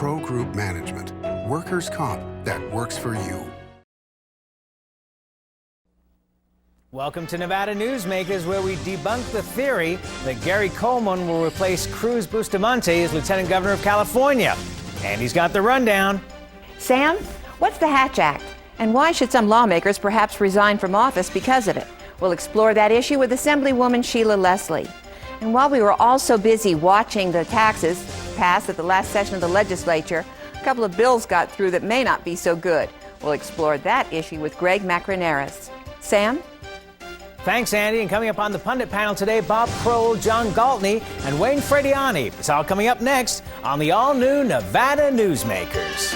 Pro Group Management. Workers' comp that works for you. Welcome to Nevada Newsmakers, where we debunk the theory that Gary Coleman will replace Cruz Bustamante as Lieutenant Governor of California. And he's got the rundown. Sam, what's the Hatch Act? And why should some lawmakers perhaps resign from office because of it? We'll explore that issue with Assemblywoman Shelia Leslie. And while we were all so busy watching the taxes pass at the last session of the legislature, a couple of bills got through that may not be so good. We'll explore that issue with Greg Macrenaris. Sam? Thanks, Andy. And coming up on the Pundit panel today, Bob Crowell, John Gwaltney, and Wayne Frediani. It's all coming up next on the all-new Nevada Newsmakers.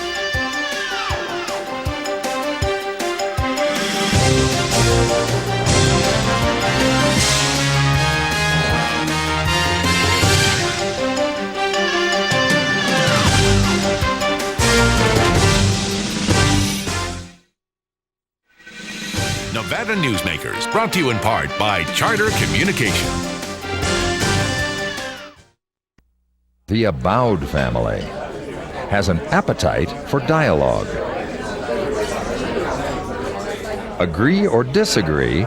Nevada Newsmakers, brought to you in part by Charter Communication. The Abowed family has an appetite for dialogue. Agree or disagree,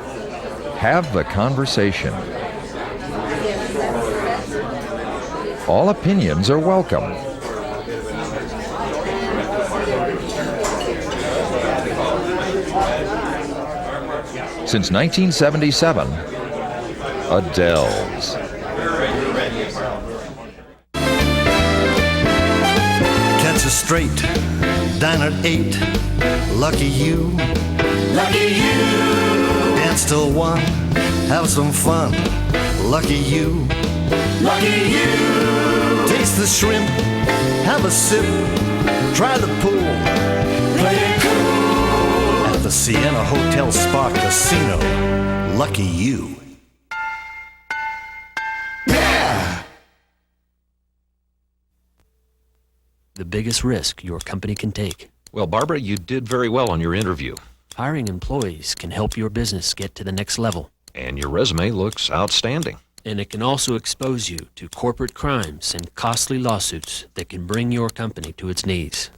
have the conversation. All opinions are welcome. Since 1977, Adele's. Catch a straight, dine at 8. Lucky you. Lucky you. Dance till 1. Have some fun. Lucky you. Lucky you. Taste the shrimp. Have a sip. Try the pool. Play it cool. At the Sienna Hotel Spa Casino. Lucky you. Yeah! The biggest risk your company can take. Well, Barbara, you did very well on your interview. Hiring employees can help your business get to the next level. And your resume looks outstanding. And it can also expose you to corporate crimes and costly lawsuits that can bring your company to its knees.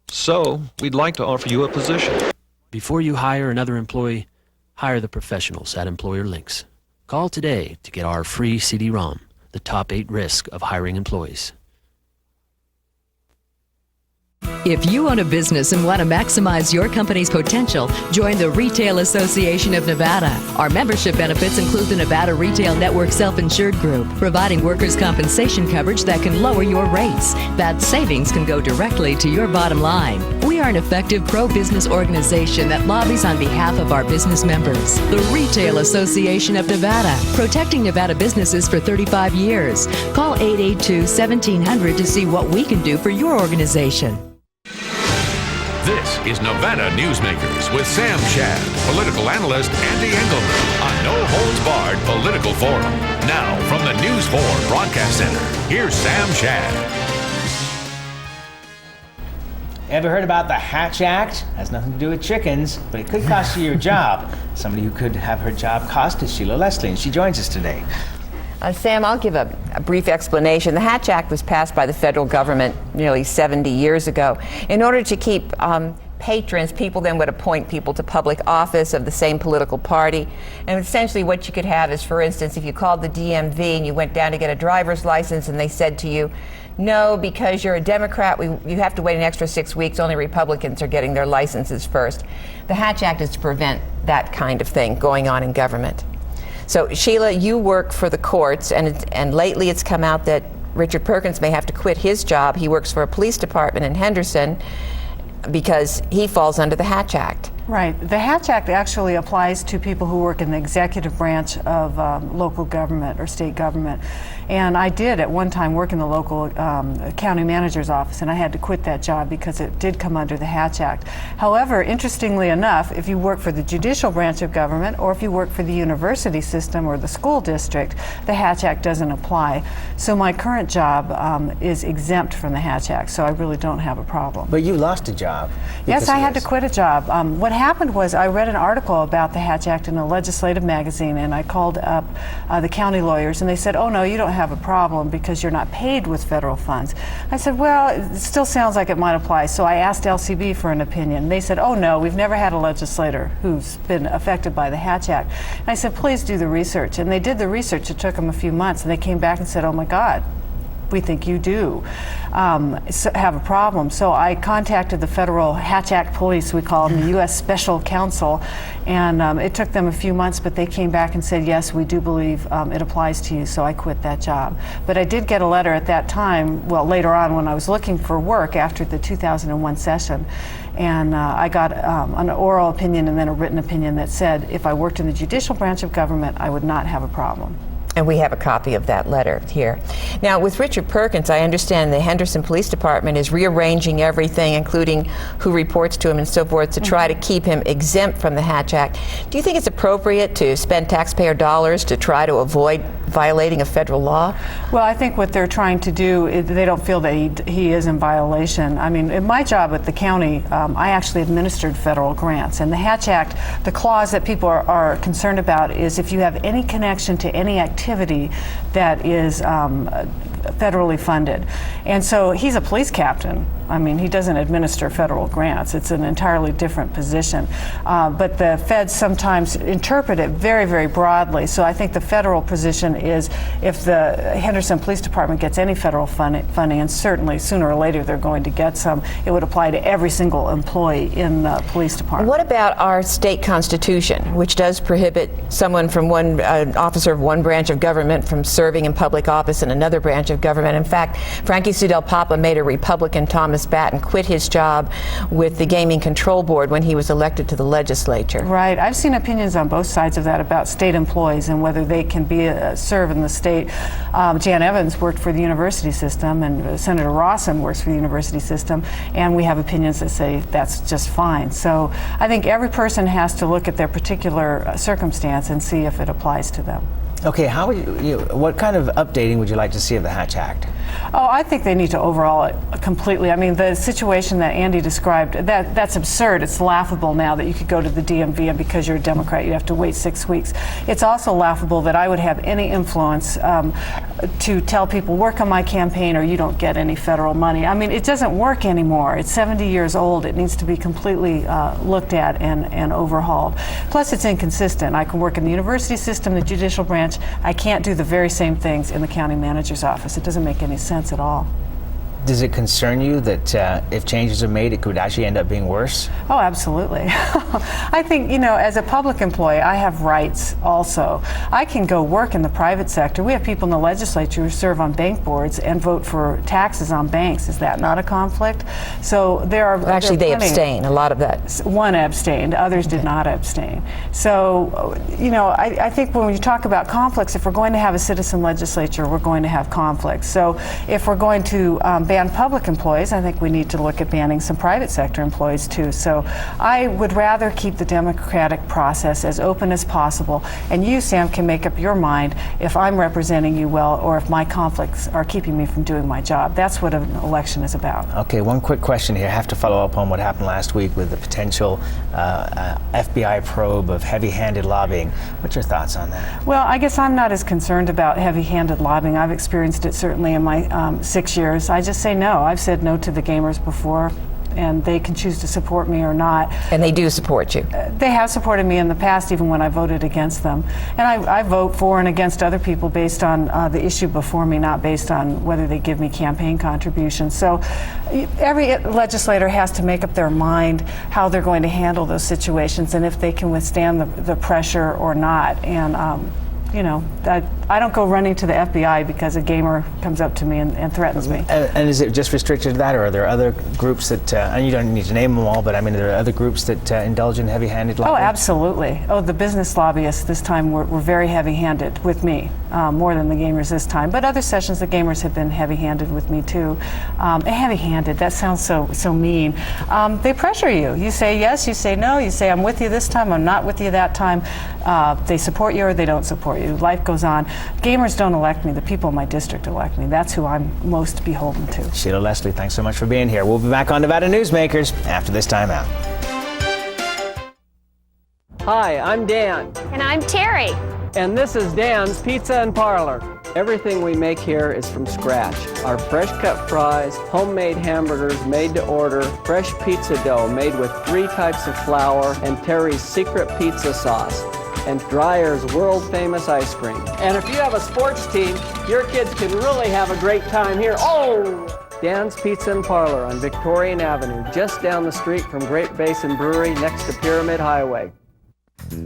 So, we'd like to offer you a position. Before you hire another employee, hire the professionals at Employer Links. Call today to get our free CD-ROM, The Top 8 Risk of Hiring Employees. If you own a business and want to maximize your company's potential, join the Retail Association of Nevada. Our membership benefits include the Nevada Retail Network Self-Insured Group, providing workers' compensation coverage that can lower your rates. That savings can go directly to your bottom line. We are an effective pro-business organization that lobbies on behalf of our business members. The Retail Association of Nevada, protecting Nevada businesses for 35 years. Call 882-1700 to see what we can do for your organization. This is Nevada Newsmakers with Sam Shad, political analyst Ande Engleman on No Holds Barred Political Forum. Now, from the News 4 Broadcast Center, here's Sam Shad. Ever heard about the Hatch Act? Has nothing to do with chickens, but it could cost you your job. Somebody who could have her job cost is Shelia Leslie, and she joins us today. Sam, I'll give a brief explanation. The Hatch Act was passed by the federal government nearly 70 years ago. In order to keep patrons, people then would appoint people to public office of the same political party. And essentially what you could have is, for instance, if you called the DMV and you went down to get a driver's license and they said to you, no, because you're a Democrat, you have to wait an extra 6 weeks. Only Republicans are getting their licenses first. The Hatch Act is to prevent that kind of thing going on in government. So, Shelia, you work for the courts, and lately it's come out that Richard Perkins may have to quit his job. He works for a police department in Henderson because he falls under the Hatch Act. Right. The Hatch Act actually applies to people who work in the executive branch of local government or state government. And I did at one time work in the local county manager's office, and I had to quit that job because it did come under the Hatch Act. However, interestingly enough, if you work for the judicial branch of government or if you work for the university system or the school district, the Hatch Act doesn't apply. So my current job is exempt from the Hatch Act, so I really don't have a problem. But you lost a job. Yes, I had to quit a job. What what happened was I read an article about the Hatch Act in a legislative magazine, and I called up the county lawyers, and they said, oh no, you don't have a problem because you're not paid with federal funds. I said, well, it still sounds like it might apply. So I asked LCB for an opinion. They said, oh no, we've never had a legislator who's been affected by the Hatch Act. And I said, please do the research. And they did the research. It took them a few months, and they came back and said, oh my God, we think you do have a problem. So I contacted the federal Hatch Act police, we call them, the U.S. Special Counsel, and it took them a few months, but they came back and said, yes, we do believe it applies to you, so I quit that job. But I did get a letter at that time, well, later on when I was looking for work after the 2001 session, and I got an oral opinion and then a written opinion that said if I worked in the judicial branch of government, I would not have a problem. And we have a copy of that letter here. Now, with Richard Perkins, I understand the Henderson Police Department is rearranging everything, including who reports to him and so forth, to try to keep him exempt from the Hatch Act. Do you think it's appropriate to spend taxpayer dollars to try to avoid violating a federal law? Well, I think what they're trying to do is they don't feel that he is in violation. I mean, in my job at the county, I actually administered federal grants. And the Hatch Act, the clause that people are concerned about is if you have any connection to any activity that is federally funded. And so he's a police captain. I mean, he doesn't administer federal grants. It's an entirely different position. But the feds sometimes interpret it very, very broadly. So I think the federal position is if the Henderson Police Department gets any federal funding, and certainly sooner or later they're going to get some, it would apply to every single employee in the police department. What about our state constitution, which does prohibit someone from one officer of one branch of government from serving in public office in another branch of government? In fact, Frankie Sudell Papa made a Republican, Thomas Batten, quit his job with the Gaming Control Board when he was elected to the legislature. Right. I've seen opinions on both sides of that about state employees and whether they can be serve in the state. Jan Evans worked for the university system, and Senator Rawson works for the university system, and we have opinions that say that's just fine. So I think every person has to look at their particular circumstance and see if it applies to them. Okay, how would what kind of updating would you like to see of the Hatch Act? Oh, I think they need to overhaul it completely. I mean, the situation that Andy described, that's absurd. It's laughable now that you could go to the DMV and because you're a Democrat, you have to wait 6 weeks. It's also laughable that I would have any influence to tell people, work on my campaign or you don't get any federal money. I mean, it doesn't work anymore. It's 70 years old. It needs to be completely looked at and overhauled. Plus, it's inconsistent. I can work in the university system, the judicial branch. I can't do the very same things in the county manager's office. It doesn't make any sense at all. Does it concern you that if changes are made, it could actually end up being worse? Oh, absolutely. I think, as a public employee, I have rights also. I can go work in the private sector. We have people in the legislature who serve on bank boards and vote for taxes on banks. Is that not a conflict? So there are... Actually, they abstain, a lot of that. One abstained, others did not abstain. So, I think when you talk about conflicts, if we're going to have a citizen legislature, we're going to have conflicts. So if we're going to ban public employees, I think we need to look at banning some private sector employees too. So I would rather keep the democratic process as open as possible, and you, Sam, can make up your mind if I'm representing you well or if my conflicts are keeping me from doing my job. That's what an election is about. Okay, one quick question here. I have to follow up on what happened last week with the potential FBI probe of heavy-handed lobbying. What's your thoughts on that? Well, I guess I'm not as concerned about heavy-handed lobbying. I've experienced it certainly in my 6 years. I just say no. I've said no to the gamers before, and they can choose to support me or not. And they do support you? They have supported me in the past, even when I voted against them. And I vote for and against other people based on the issue before me, not based on whether they give me campaign contributions. So every legislator has to make up their mind how they're going to handle those situations and if they can withstand the pressure or not. And I don't go running to the FBI because a gamer comes up to me and threatens me. And is it just restricted to that, or are there other groups that, and you don't need to name them all, but I mean, are there other groups that indulge in heavy-handed lobbying? Oh, absolutely. Oh, the business lobbyists this time were very heavy-handed with me, more than the gamers this time. But other sessions, the gamers have been heavy-handed with me too. Heavy-handed, that sounds so mean. They pressure you. You say yes, you say no, you say I'm with you this time, I'm not with you that time. They support you or they don't support you. Life goes on. Gamers don't elect me. The people in my district elect me. That's who I'm most beholden to. Sheila Leslie, thanks so much for being here. We'll be back on Nevada Newsmakers after this time out. Hi, I'm Dan. And I'm Terry. And this is Dan's Pizza and Parlor. Everything we make here is from scratch. Our fresh cut fries, homemade hamburgers made to order, fresh pizza dough made with 3 types of flour, and Terry's secret pizza sauce, and Dreyer's world-famous ice cream. And if you have a sports team, your kids can really have a great time here. Oh! Dan's Pizza and Parlor on Victorian Avenue, just down the street from Great Basin Brewery next to Pyramid Highway.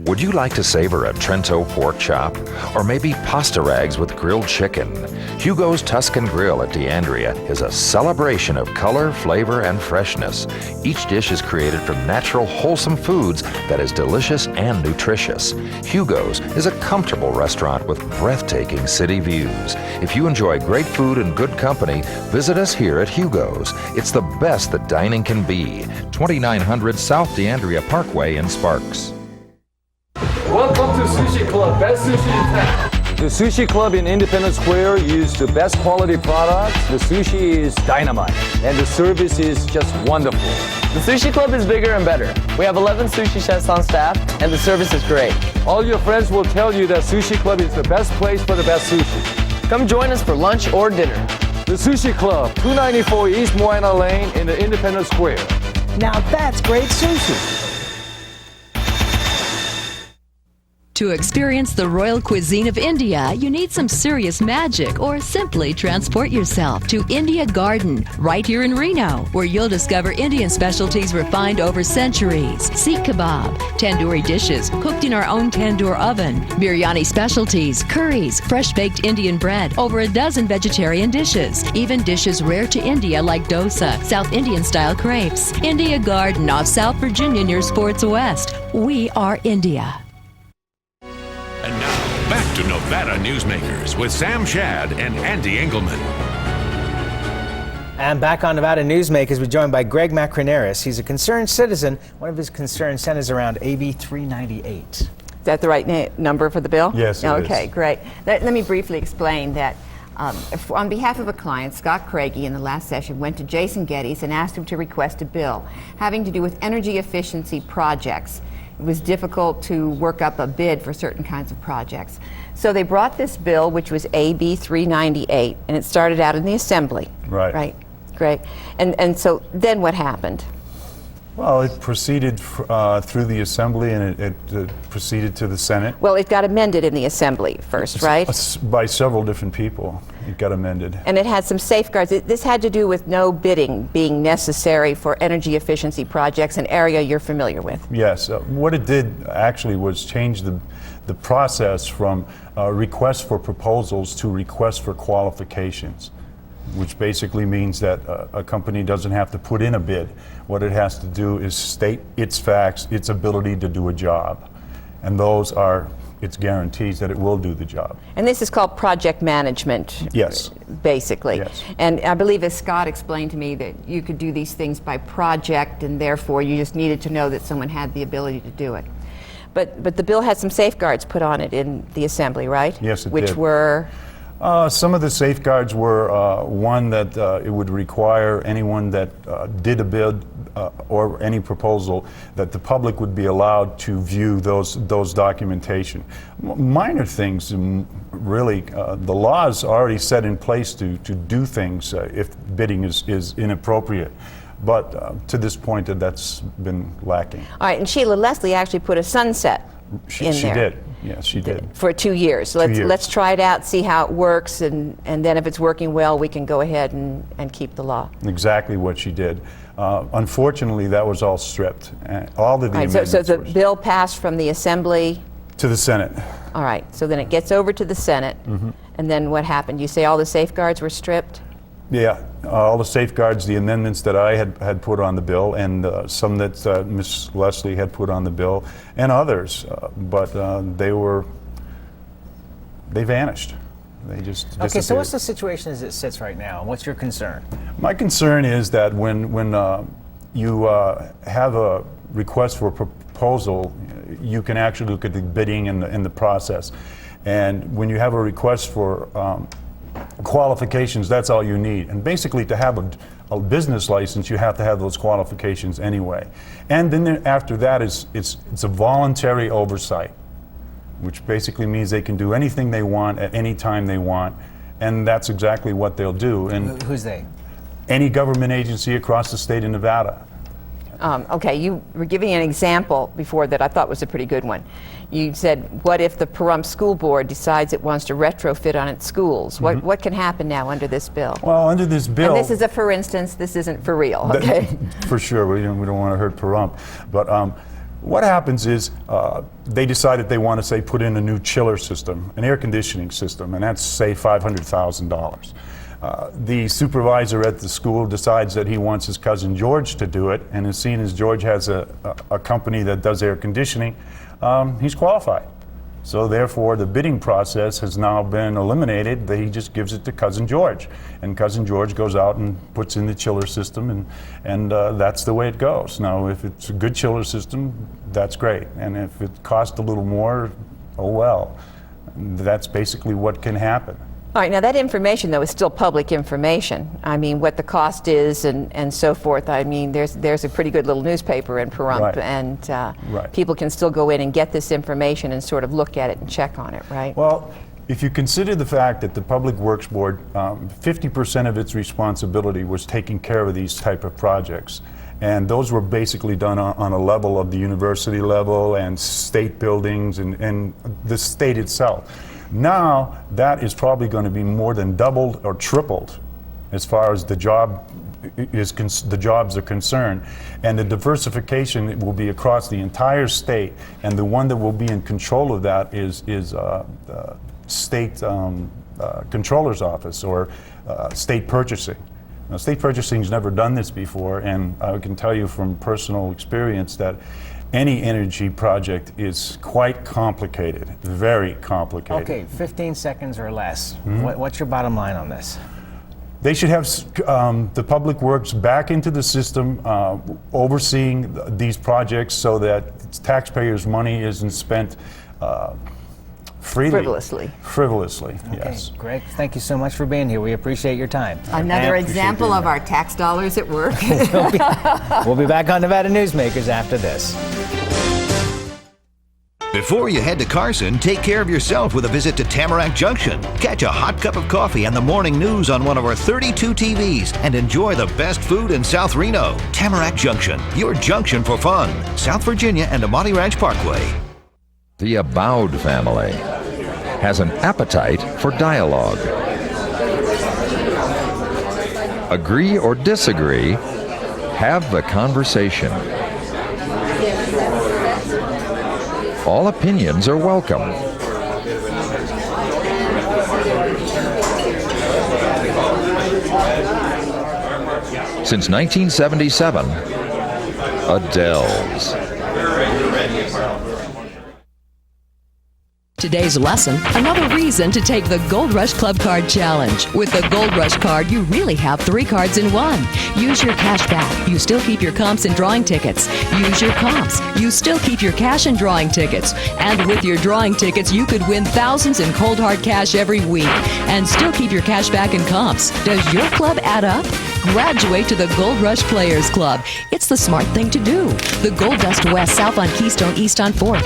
Would you like to savor a Trento pork chop? Or maybe pasta rags with grilled chicken? Hugo's Tuscan Grill at DeAndrea is a celebration of color, flavor, and freshness. Each dish is created from natural, wholesome foods that is delicious and nutritious. Hugo's is a comfortable restaurant with breathtaking city views. If you enjoy great food and good company, visit us here at Hugo's. It's the best that dining can be. 2900 South DeAndrea Parkway in Sparks. Welcome to Sushi Club, best sushi in town. The Sushi Club in Independence Square uses the best quality products. The sushi is dynamite, and the service is just wonderful. The Sushi Club is bigger and better. We have 11 sushi chefs on staff, and the service is great. All your friends will tell you that Sushi Club is the best place for the best sushi. Come join us for lunch or dinner. The Sushi Club, 294 East Moana Lane in the Independence Square. Now that's great sushi. To experience the royal cuisine of India, you need some serious magic or simply transport yourself to India Garden, right here in Reno, where you'll discover Indian specialties refined over centuries. Sikh kebab, tandoori dishes cooked in our own tandoor oven, biryani specialties, curries, fresh-baked Indian bread, over a dozen vegetarian dishes, even dishes rare to India like dosa, South Indian-style crepes. India Garden off South Virginia near Sports West. We are India. And now, back to Nevada Newsmakers with Sam Shad and Ande Engleman. And back on Nevada Newsmakers, we're joined by Greg Macrenaris. He's a concerned citizen. One of his concerns centers around AB 398. Is that the right number for the bill? Yes, it Okay, is. great. Let me briefly explain that. On behalf of a client, Scott Craigie, in the last session, went to Jason Geddes and asked him to request a bill having to do with energy efficiency projects. It was difficult to work up a bid for certain kinds of projects. So they brought this bill, which was AB 398, and it started out in the Assembly. Right. Right, great. And so then what happened? Well, it proceeded through the Assembly, and it proceeded to the Senate. Well, it got amended in the Assembly first, right? By several different people. It got amended. And it had some safeguards. This had to do with no bidding being necessary for energy efficiency projects, an area you're familiar with. Yes. What it did actually was change the process from request for proposals to request for qualifications, which basically means that a company doesn't have to put in a bid. What it has to do is state its facts, its ability to do a job. And those are its guarantees that it will do the job. And this is called project management. Yes. Basically. Yes. And I believe, as Scott explained to me, that you could do these things by project, and therefore you just needed to know that someone had the ability to do it. But the bill had some safeguards put on it in the Assembly, right? Yes, it did. Which were? Some of the safeguards were one, that it would require anyone that did a bid or any proposal, that the public would be allowed to view those documentation. Minor things, really. The law is already set in place to do things if bidding is inappropriate. But to this point, that's been lacking. All right, and Sheila Leslie actually put a sunset in there. She did. Yes, she did. For 2 years. So let's try it out, see how it works, and then if it's working well, we can go ahead and keep the law. Exactly what she did. Unfortunately, that was all stripped. All of the amendments so the bill passed from the Assembly to the Senate. All right, so then it gets over to the Senate, and then what happened? You say all the safeguards were stripped? Yeah, all the safeguards, the amendments that I had put on the bill, and some that Ms. Leslie had put on the bill, and others, but they vanished. They just disappeared. Okay, so what's the situation as it sits right now? What's your concern? My concern is that when you have a request for a proposal, you can actually look at the bidding and the process. And when you have a request for qualifications, that's all you need. And basically, to have a business license, you have to have those qualifications anyway. And then after that, it's a voluntary oversight, which basically means they can do anything they want at any time they want, and that's exactly what they'll do. And who's they? Any government agency across the state of Nevada. Okay, you were giving an example before that I thought was a pretty good one. You said, what if the Pahrump School Board decides it wants to retrofit on its schools? What can happen now under this bill? Well, under this bill... And this is a for instance, this isn't for real, okay? For sure, we don't want to hurt Pahrump. But what happens is they decide that they want to, say, put in a new chiller system, an air conditioning system, and that's, say, $500,000. The supervisor at the school decides that he wants his cousin George to do it, and as soon as George has a company that does air conditioning, he's qualified. So therefore, the bidding process has now been eliminated. He just gives it to cousin George, and cousin George goes out and puts in the chiller system, and that's the way it goes. Now, if it's a good chiller system, that's great, and if it costs a little more, oh well. That's basically what can happen. All right, now that information, though, is still public information. I mean, what the cost is and so forth. I mean, there's a pretty good little newspaper in Pahrump, Right. and people can still go in and get this information and sort of look at it and check on it, right? Well, if you consider the fact that the Public Works Board, 50% of its responsibility was taking care of these type of projects. And those were basically done on a level of the university level and state buildings and the state itself. Now, that is probably going to be more than doubled or tripled as far as the jobs are concerned. And the diversification will be across the entire state, and the one that will be in control of that is the state controller's office or state purchasing. Now, state purchasing's never done this before, and I can tell you from personal experience that any energy project is quite complicated, very complicated. Okay, 15 seconds or less. What's your bottom line on this? They should have the Public Works back into the system, overseeing these projects so that taxpayers' money isn't spent freely. Frivolously, yes. Okay, Greg, thank you so much for being here. We appreciate your time. Another example of our tax dollars at work. We'll be back on Nevada Newsmakers after this. Before you head to Carson, take care of yourself with a visit to Tamarack Junction. Catch a hot cup of coffee and the morning news on one of our 32 TVs and enjoy the best food in South Reno. Tamarack Junction, your junction for fun. South Virginia and Amati Ranch Parkway. The Abowd family has an appetite for dialogue. Agree or disagree, have the conversation. All opinions are welcome. Since 1977, Adele's. Today's lesson, another reason to take the Gold Rush Club Card Challenge. With the Gold Rush Card, you really have 3 cards in one. Use your cash back. You still keep your comps and drawing tickets. Use your comps. You still keep your cash and drawing tickets. And with your drawing tickets, you could win thousands in cold hard cash every week. And still keep your cash back and comps. Does your club add up? Graduate to the Gold Rush Players Club. It's the smart thing to do. The Gold Dust West, south on Keystone, east on 4th.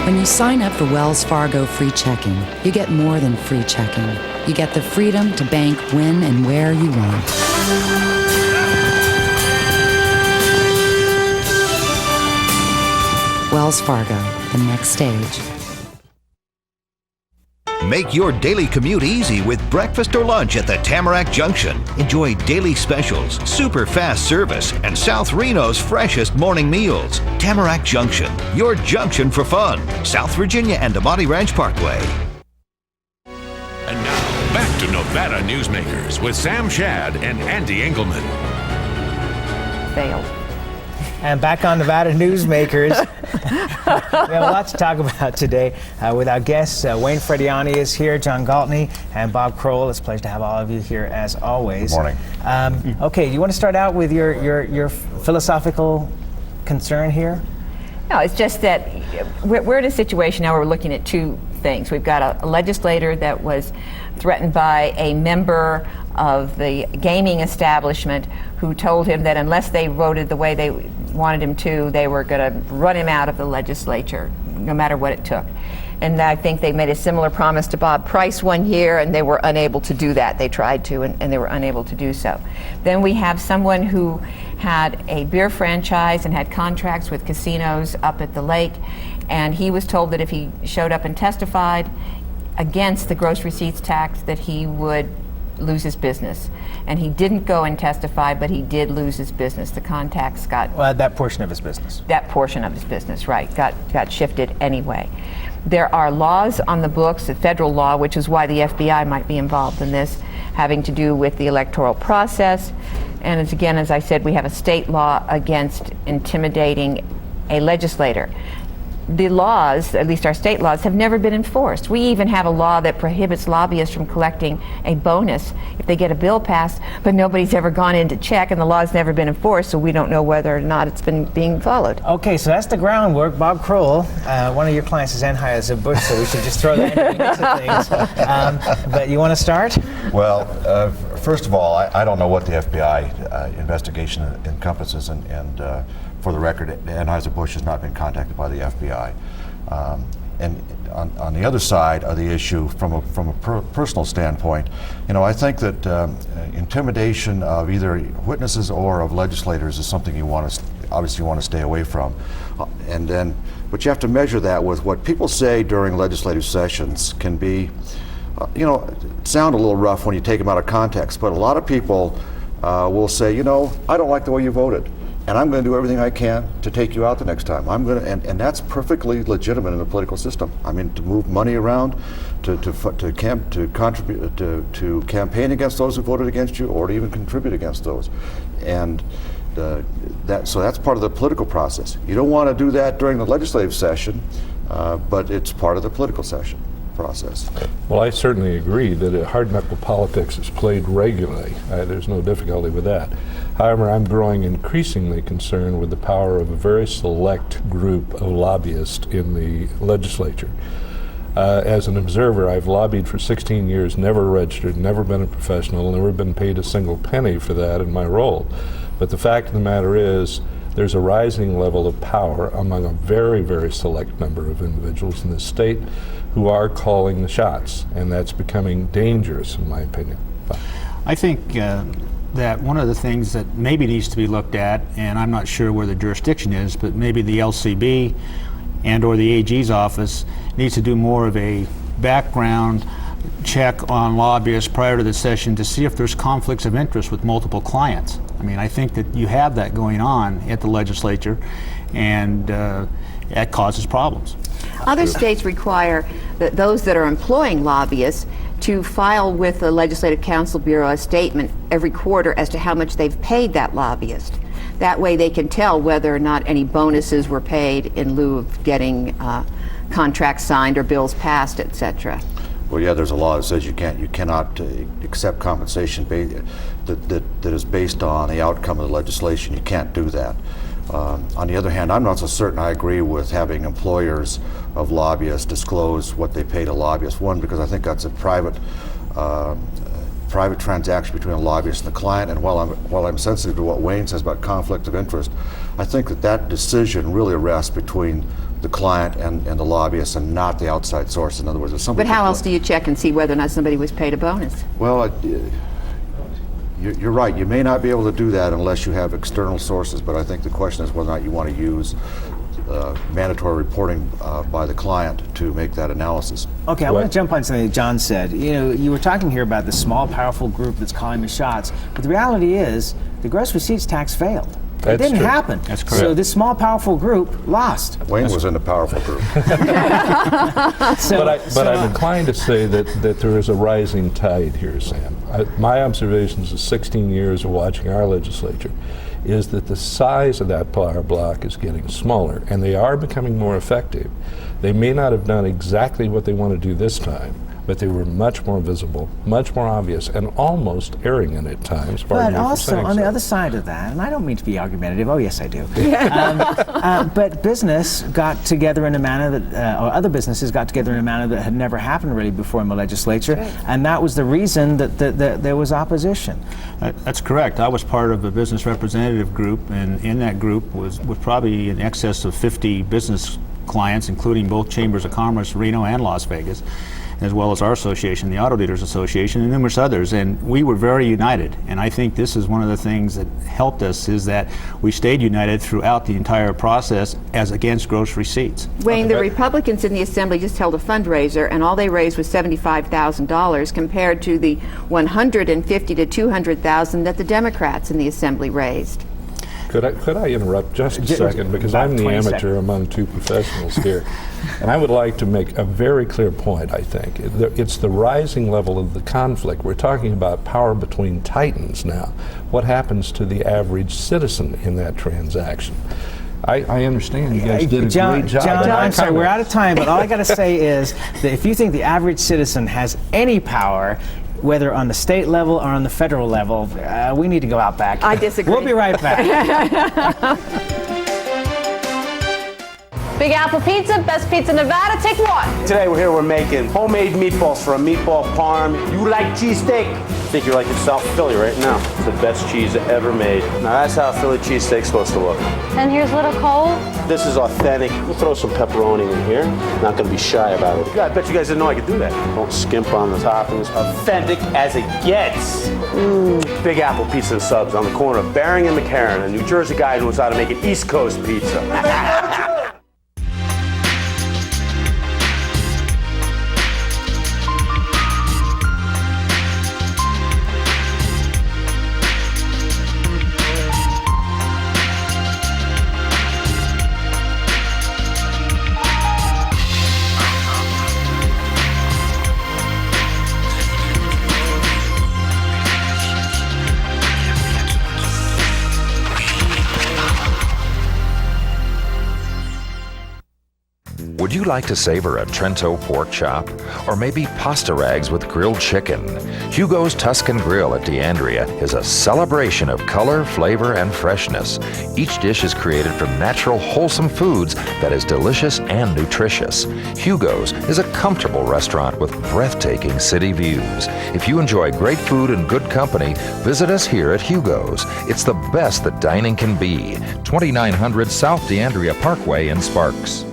When you sign up for Wells Fargo Free Checking, you get more than free checking. You get the freedom to bank when and where you want. Wells Fargo, the next stage. Make your daily commute easy with breakfast or lunch at the Tamarack Junction. Enjoy daily specials, super fast service, and South Reno's freshest morning meals. Tamarack Junction, your junction for fun. South Virginia and Amati Ranch Parkway. And now, back to Nevada Newsmakers with Sam Shad and Ande Engleman. Failed. And back on Nevada Newsmakers. We have a lot to talk about today with our guests. Wayne Frediani is here, John Gwaltney, and Bob Crowell. It's a pleasure to have all of you here as always. Good morning. Okay, you want to start out with your philosophical concern here? No, it's just that we're in a situation now where we're looking at two things. We've got a legislator that was threatened by a member of the gaming establishment who told him that unless they voted the way they wanted him to, they were going to run him out of the legislature, no matter what it took. And I think they made a similar promise to Bob Price one year, and they were unable to do that. They tried to, and they were unable to do so. Then we have someone who had a beer franchise and had contracts with casinos up at the lake, and he was told that if he showed up and testified against the gross receipts tax, that he would lose his business. And he didn't go and testify, but he did lose his business. The contacts got... Well, that portion of his business. That portion of his business, right, got shifted anyway. There are laws on the books, a federal law, which is why the FBI might be involved in this, having to do with the electoral process. And as I said, we have a state law against intimidating a legislator. The laws, at least our state laws, have never been enforced. We even have a law that prohibits lobbyists from collecting a bonus if they get a bill passed, but nobody's ever gone in to check, and the law's never been enforced, so we don't know whether or not it's been being followed. Okay, so that's the groundwork. Bob Crowell, one of your clients is Anheuser-Busch, so we should just throw that into the mix of things. But you want to start? Well, first of all, I don't know what the FBI investigation encompasses, and for the record, Anheuser-Busch has not been contacted by the FBI. And on the other side of the issue, from a personal standpoint, I think that intimidation of either witnesses or of legislators is something you obviously want to stay away from. But you have to measure that with what people say during legislative sessions can be, sound a little rough when you take them out of context. But a lot of people will say, I don't like the way you voted, and I'm going to do everything I can to take you out the next time. I'm going to, and that's perfectly legitimate in the political system. I mean, to move money around, to contribute to campaign against those who voted against you, or to even contribute against those, and so that's part of the political process. You don't want to do that during the legislative session, but it's part of the political session process. Well, I certainly agree that hard-knuckle politics is played regularly. There's no difficulty with that. However, I'm growing increasingly concerned with the power of a very select group of lobbyists in the legislature. As an observer, I've lobbied for 16 years, never registered, never been a professional, never been paid a single penny for that in my role. But the fact of the matter is, there's a rising level of power among a very, very select number of individuals in this state who are calling the shots, and that's becoming dangerous, in my opinion. I think that one of the things that maybe needs to be looked at, and I'm not sure where the jurisdiction is, but maybe the LCB and or the AG's office needs to do more of a background check on lobbyists prior to the session to see if there's conflicts of interest with multiple clients. I mean, I think that you have that going on at the legislature, and that causes problems. Other states require that those that are employing lobbyists to file with the Legislative Counsel Bureau a statement every quarter as to how much they've paid that lobbyist. That way they can tell whether or not any bonuses were paid in lieu of getting contracts signed or bills passed, etc. Well, yeah, there's a law that says you cannot accept compensation that is based on the outcome of the legislation. You can't do that. On the other hand, I'm not so certain I agree with having employers of lobbyists disclose what they pay to lobbyists. One, because I think that's a private transaction between a lobbyist and the client. And while I'm sensitive to what Wayne says about conflict of interest, I think that decision really rests between the client and the lobbyist, and not the outside source. In other words, if somebody. But how else do you check and see whether or not somebody was paid a bonus? Well, you're right. You may not be able to do that unless you have external sources, but I think the question is whether or not you want to use mandatory reporting by the client to make that analysis. Okay, I want to jump on something that John said. You were talking here about the small, powerful group that's calling the shots, but the reality is the gross receipts tax failed. It didn't happen. That's correct. So this small, powerful group lost. Wayne was in the powerful group. But I'm inclined to say that there is a rising tide here, Sam. My observations of 16 years of watching our legislature is that the size of that power block is getting smaller, and they are becoming more effective. They may not have done exactly what they want to do this time, but they were much more visible, much more obvious, and almost arrogant at times. But also, on the other side of that, and I don't mean to be argumentative, oh yes I do, but business got together in a manner that, or other businesses got together in a manner that had never happened really before in the legislature, and that was the reason that there was opposition. That's correct. I was part of a business representative group, and in that group was probably in excess of 50 business clients, including both chambers of commerce, Reno and Las Vegas, as well as our association, the Auto Dealers Association, and numerous others. And we were very united. And I think this is one of the things that helped us, is that we stayed united throughout the entire process as against gross receipts. Wayne, the Republicans in the Assembly just held a fundraiser, and all they raised was $75,000 compared to the $150,000 to $200,000 that the Democrats in the Assembly raised. Could I interrupt just a second, because I'm the amateur among two professionals here, and I would like to make a very clear point. I think it's the rising level of the conflict. We're talking about power between titans now. What happens to the average citizen in that transaction? I understand you guys did a great job. John, I'm sorry, we're out of time, but all I got to say is that if you think the average citizen has any power, whether on the state level or on the federal level, we need to go out back. I disagree. We'll be right back. Big Apple Pizza, best pizza in Nevada, take one. Today we're making homemade meatballs for a meatball parm. You like cheesesteak? I think you're like in South Philly right now. It's the best cheese ever made. Now that's how a Philly cheesesteak's supposed to look. And here's Little Cole. This is authentic. We'll throw some pepperoni in here. Not gonna be shy about it. I bet you guys didn't know I could do that. Don't skimp on the toppings. Authentic as it gets. Big Apple Pizza and Subs on the corner of Bering and McCarran. A New Jersey guy who knows how to make an East Coast pizza. Would you like to savor a Trento pork chop? Or maybe pasta rags with grilled chicken? Hugo's Tuscan Grill at D'Andrea is a celebration of color, flavor, and freshness. Each dish is created from natural, wholesome foods that is delicious and nutritious. Hugo's is a comfortable restaurant with breathtaking city views. If you enjoy great food and good company, visit us here at Hugo's. It's the best that dining can be. 2900 South D'Andrea Parkway in Sparks.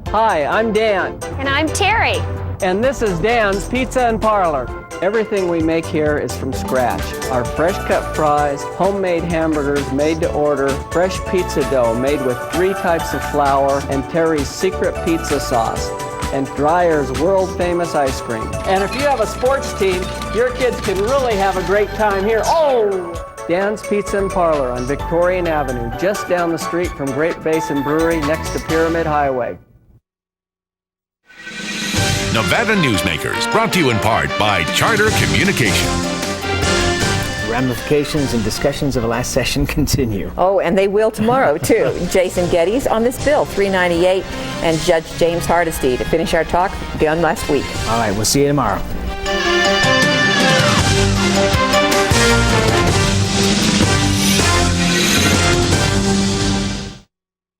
Hi, I'm Dan. And I'm Terry. And this is Dan's Pizza and Parlor. Everything we make here is from scratch. Our fresh cut fries, homemade hamburgers made to order, fresh pizza dough made with 3 types of flour, and Terry's secret pizza sauce, and Dreyer's world famous ice cream. And if you have a sports team, your kids can really have a great time here. Oh! Dan's Pizza and Parlor on Victorian Avenue, just down the street from Great Basin Brewery next to Pyramid Highway. Nevada Newsmakers, brought to you in part by Charter Communication. Ramifications and discussions of the last session continue. Oh, and they will tomorrow, too. Jason Geddes on this bill, 398, and Judge James Hardesty to finish our talk done last week. All right, we'll see you tomorrow.